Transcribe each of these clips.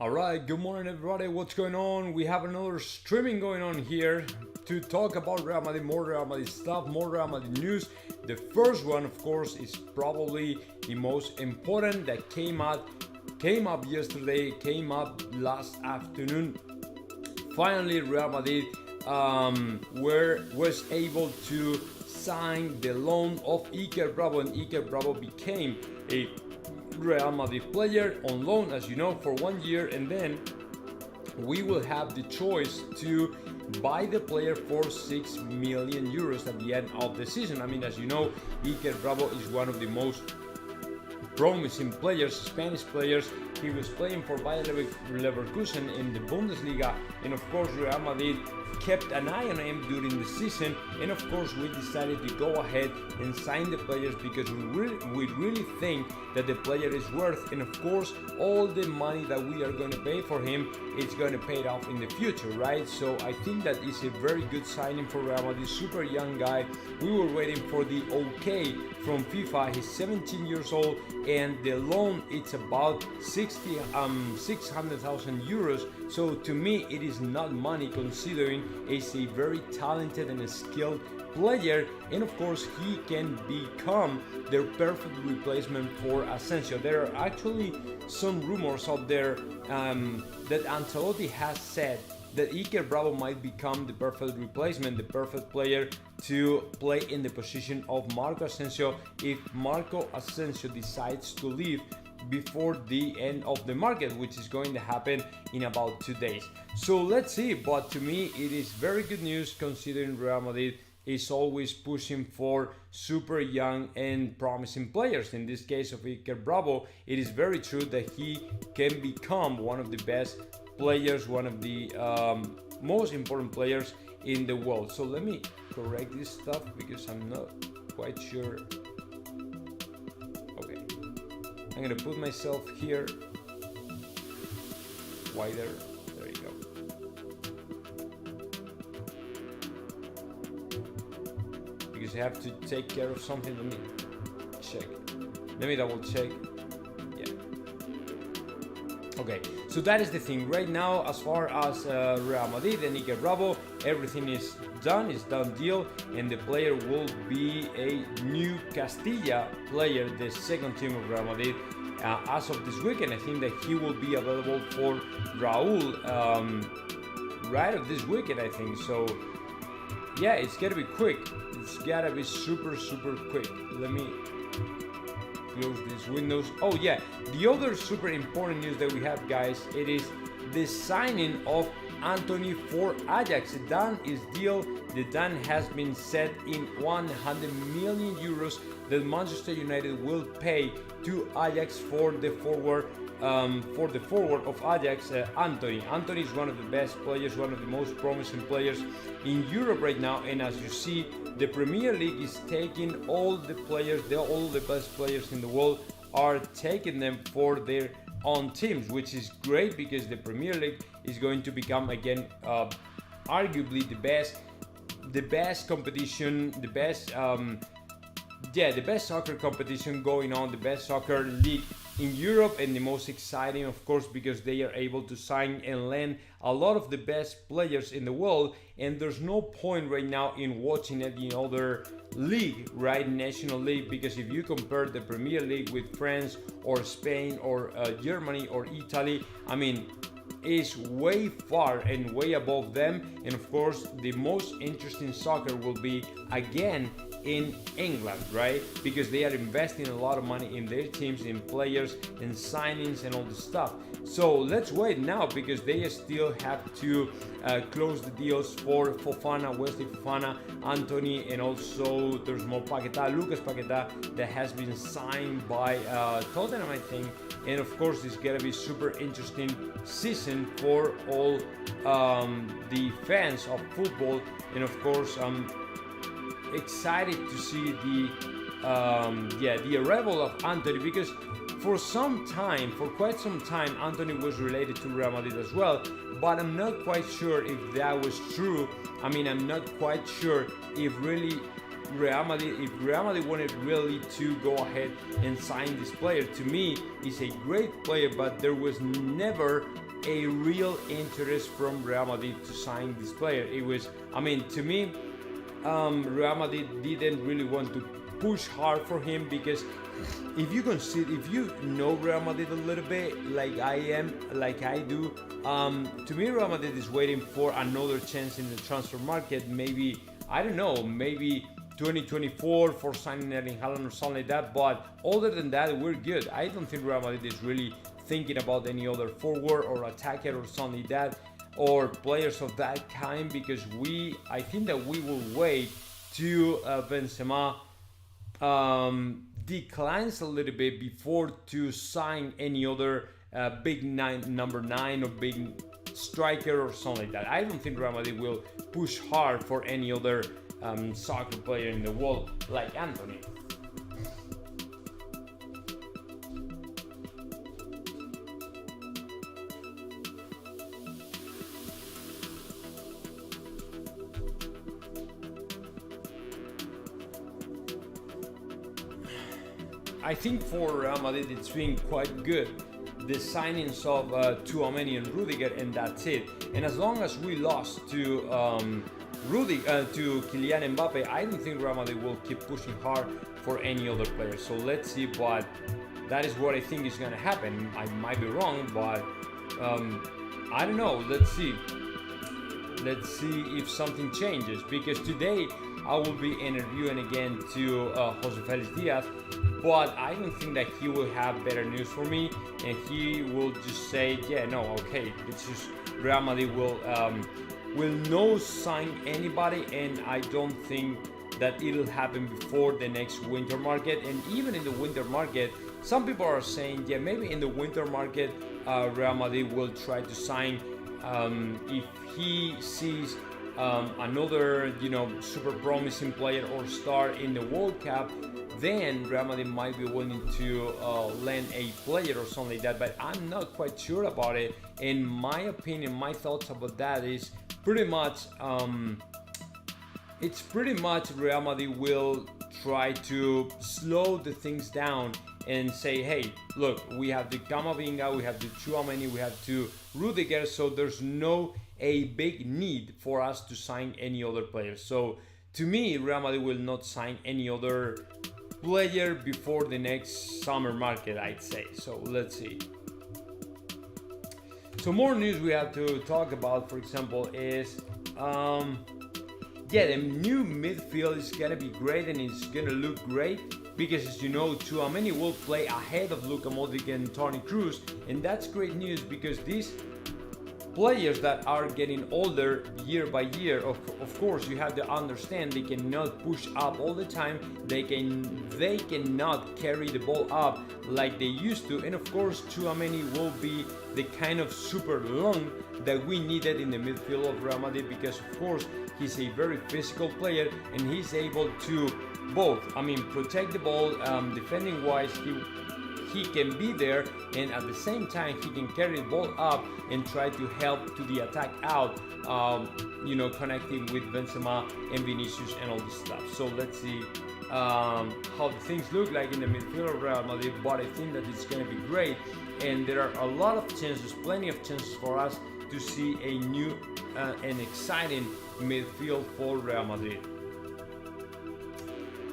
Alright, good morning everybody, what's going on? We have another streaming going on here to talk about Real Madrid, more Real Madrid stuff, more Real Madrid news. The first one, of course, is probably the most important that came up yesterday, came up last afternoon. Finally, Real Madrid was able to sign the loan of Iker Bravo, and Iker Bravo became a Real Madrid player on loan, as you know, for 1 year, and then we will have the choice to buy the player for 6 million euros at the end of the season. I mean, as you know, Iker Bravo is one of the most promising players, Spanish players. He was playing for Bayer Leverkusen in the Bundesliga, and of course Real Madrid kept an eye on him during the season, and of course we decided to go ahead and sign the players because we really think that the player is worth, and of course all the money that we are going to pay for him, it's going to pay it off in the future, right? So I think that is a very good signing for Real Madrid. Super young guy. We were waiting for the okay from FIFA. He's 17 years old, and the loan it's about 600,000 euros. So to me it is not money, considering he's a very talented and a skilled player, and of course he can become their perfect replacement for Asensio. There are actually some rumors out there that Ancelotti has said that Iker Bravo might become the perfect replacement, the perfect player to play in the position of Marco Asensio if Marco Asensio decides to leave before the end of the market, which is going to happen in about 2 days. So let's see, but to me it is very good news, considering Real Madrid is always pushing for super young and promising players. In this case of Iker Bravo, it is very true that he can become one of the best players, one of the most important players in the world. So let me correct this stuff because I'm not quite sure. Okay, I'm gonna put myself here wider. There you go. Because I have to take care of something. Let me check. Let me double check. Okay, so that is the thing right now as far as Real Madrid and Iker Bravo. Everything is done, it's done deal, and the player will be a new Castilla player, the second team of Real Madrid as of this weekend. I think that he will be available for Raúl right of this weekend, I think. So yeah, it's gotta be quick. It's gotta be super quick. Let me close these windows. Oh yeah, the other super important news that we have, guys, it is the signing of Antony for Ajax. The done is deal. The done has been set in 100 million euros that Manchester United will pay to Ajax for the forward of Ajax, Antony. Antony is one of the best players, one of the most promising players in Europe right now, and as you see, the Premier League is taking all the players, all the best players in the world are taking them for their own teams, which is great because the Premier League is going to become again arguably the best competition, the best soccer competition going on, the best soccer league in Europe, and the most exciting, of course, because they are able to sign and lend a lot of the best players in the world, and there's no point right now in watching any other league, right, national league, because if you compare the Premier League with France or Spain or Germany or Italy, I mean, is way far and way above them. And of course the most interesting soccer will be again in England, right? Because they are investing a lot of money in their teams, in players, in signings and all this stuff. So let's wait now, because they still have to close the deals for Fofana, Wesley Fofana, Antony, and also there's more Lucas Paqueta that has been signed by Tottenham, I think. And of course it's gonna be super interesting season for all the fans of football, and of course I'm excited to see the arrival of Antony, because for quite some time Antony was related to Real Madrid as well, but I'm not quite sure if that was true. I mean, I'm not quite sure if really Real Madrid wanted really to go ahead and sign this player. To me, he's a great player, but there was never a real interest from Real Madrid to sign this player. It was, I mean, to me, Real Madrid didn't really want to push hard for him, because if you know Real Madrid a little bit, like I do, to me Real Madrid is waiting for another chance in the transfer market. Maybe, I don't know, maybe 2024 for signing Erling Haaland or something like that. But other than that, we're good. I don't think Real Madrid is really thinking about any other forward or attacker or something like that, or players of that kind, because I think that we will wait till Benzema declines a little bit before to sign any other big number 9 or big striker or something like that. I don't think Real Madrid will push hard for any other soccer player in the world like Anthony. I think for Real Madrid it's been quite good, the signings of Tchouaméni and Rudiger, and that's it. And as long as we lost to Kylian Mbappe, I don't think Real Madrid will keep pushing hard for any other player. So let's see, but that is what I think is going to happen. I might be wrong, but I don't know. Let's see if something changes, because today I will be interviewing again to Jose Felix Diaz, but I don't think that he will have better news for me, and he will just say, yeah, no, okay, it's just Real Madrid will no sign anybody, and I don't think that it'll happen before the next winter market. And even in the winter market, some people are saying, yeah, maybe in the winter market, Real Madrid will try to sign if he sees another, super promising player or star in the World Cup. Then Real Madrid might be willing to lend a player or something like that, but I'm not quite sure about it. In my opinion, my thoughts about that is pretty much, Real Madrid will try to slow the things down and say, hey, look, we have the Camavinga, we have the Tchouaméni, we have the Rudiger, so there's no a big need for us to sign any other player. So to me, Real Madrid will not sign any other player before the next summer market, I'd say. So let's see. So more news we have to talk about, for example, is the new midfield is gonna be great, and it's gonna look great because, as you know, Tchouaméni will play ahead of Luka Modric and Toni Kroos, and that's great news because these players that are getting older year by year, of course, you have to understand they cannot push up all the time. They cannot carry the ball up like they used to, and of course, Tchouaméni will be the kind of super lung that we needed in the midfield of Real Madrid, because of course he's a very physical player and he's able to both, protect the ball, defending wise, he can be there, and at the same time he can carry the ball up and try to help to the attack out, connecting with Benzema and Vinicius and all this stuff. So let's see how the things look like in the midfield of Real Madrid, but I think that it's going to be great, and there are a lot of chances, plenty of chances for us to see a new and exciting midfield for Real Madrid.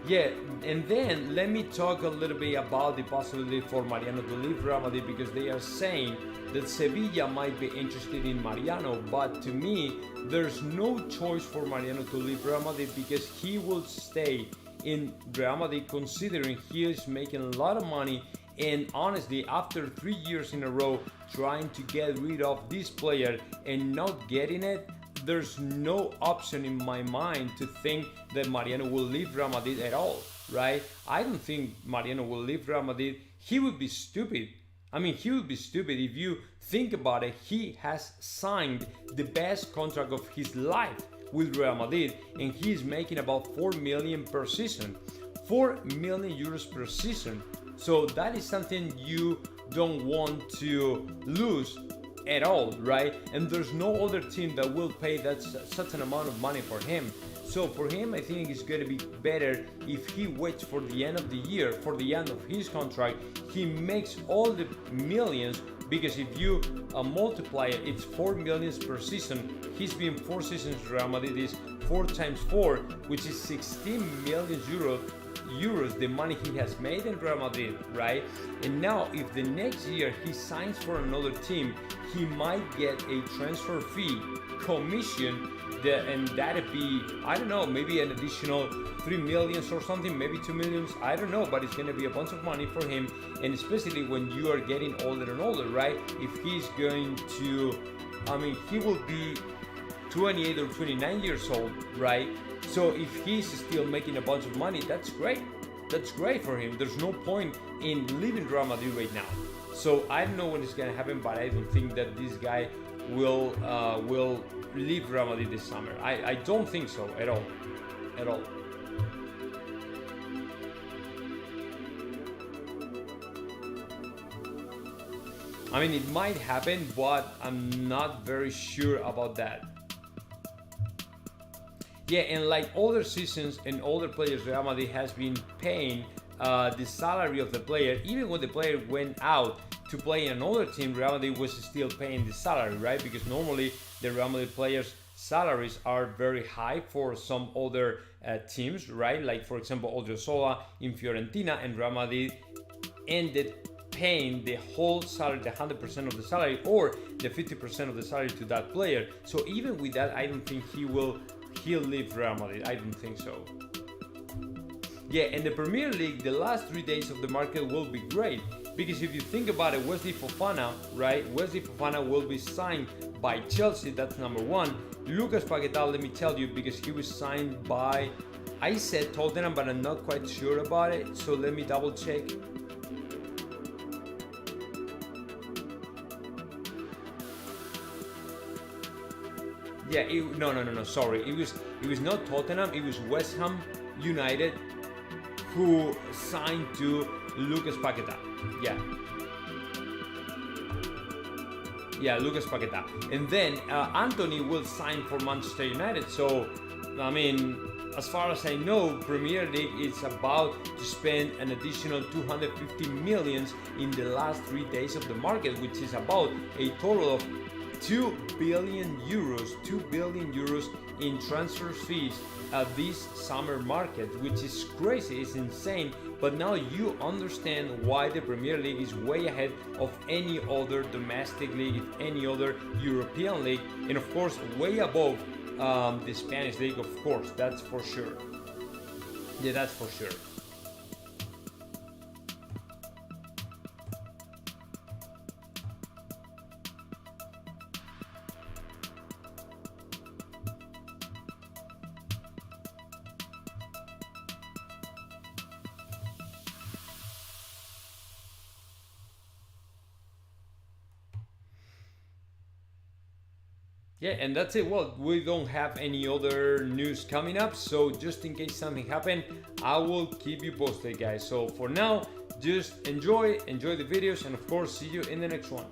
Yeah, and then let me talk a little bit about the possibility for Mariano to leave Real Madrid, because they are saying that Sevilla might be interested in Mariano, but to me, there's no choice for Mariano to leave Real Madrid because he will stay in Real Madrid, considering he is making a lot of money, and honestly, after 3 years in a row trying to get rid of this player and not getting it, there's no option in my mind to think that Mariano will leave Real Madrid at all, right? I don't think Mariano will leave Real Madrid. He would be stupid. He would be stupid if you think about it. He has signed the best contract of his life with Real Madrid, and he's making about 4 million per season. 4 million euros per season. So that is something you don't want to lose at all, right? And there's no other team that will pay such an amount of money for him. So for him, I think it's going to be better if he waits for the end of the year, for the end of his contract. He makes all the millions because if you multiply it, it's 4 millions per season. He's been 4 seasons in Real Madrid, is 4 times 4, which is 16 million euros, the money he has made in Real Madrid, right? And now if the next year he signs for another team, he might get a transfer fee commission, and that'd be, I don't know, maybe an additional 3 millions or something, maybe 2 millions, I don't know, but it's gonna be a bunch of money for him. And especially when you are getting older and older, right? If he's going to, I mean, he will be 28 or 29 years old, right? So if he's still making a bunch of money, that's great. That's great for him. There's no point in leaving Real Madrid right now. So I don't know when it's gonna happen, but I don't think that this guy will leave Real Madrid this summer. I don't think so at all. At all. I mean, it might happen, but I'm not very sure about that. Yeah, and like other seasons and other players, Real Madrid has been paying the salary of the player. Even when the player went out to play another team, Real Madrid was still paying the salary, right? Because normally the Real Madrid players' salaries are very high for some other teams, right? Like for example, Odriozola in Fiorentina, and Real Madrid ended paying the whole salary, the 100% of the salary, or the 50% of the salary to that player. So even with that, I don't think he'll leave Real Madrid. I don't think so. Yeah, and the Premier League, the last 3 days of the market will be great, because if you think about it, Wesley Fofana, right? Wesley Fofana will be signed by Chelsea. That's number one. Lucas Paquetá, let me tell you, because he was signed by, I said Tottenham, but I'm not quite sure about it. So let me double check. Yeah, no, sorry. It was not Tottenham, it was West Ham United who signed to Lucas Paquetá. Yeah, Lucas Paquetá. And then Anthony will sign for Manchester United. So, I mean, as far as I know, Premier League is about to spend an additional 250 millions in the last 3 days of the market, which is about a total of 2 billion euros in transfer fees this summer market, which is crazy, it's insane. But now you understand why the Premier League is way ahead of any other domestic league, any other European league, and of course way above the Spanish league, of course, that's for sure. Yeah, that's for sure. Yeah, and that's it. Well, we don't have any other news coming up, so just in case something happened, I will keep you posted, guys. So for now, just enjoy the videos, and of course, see you in the next one.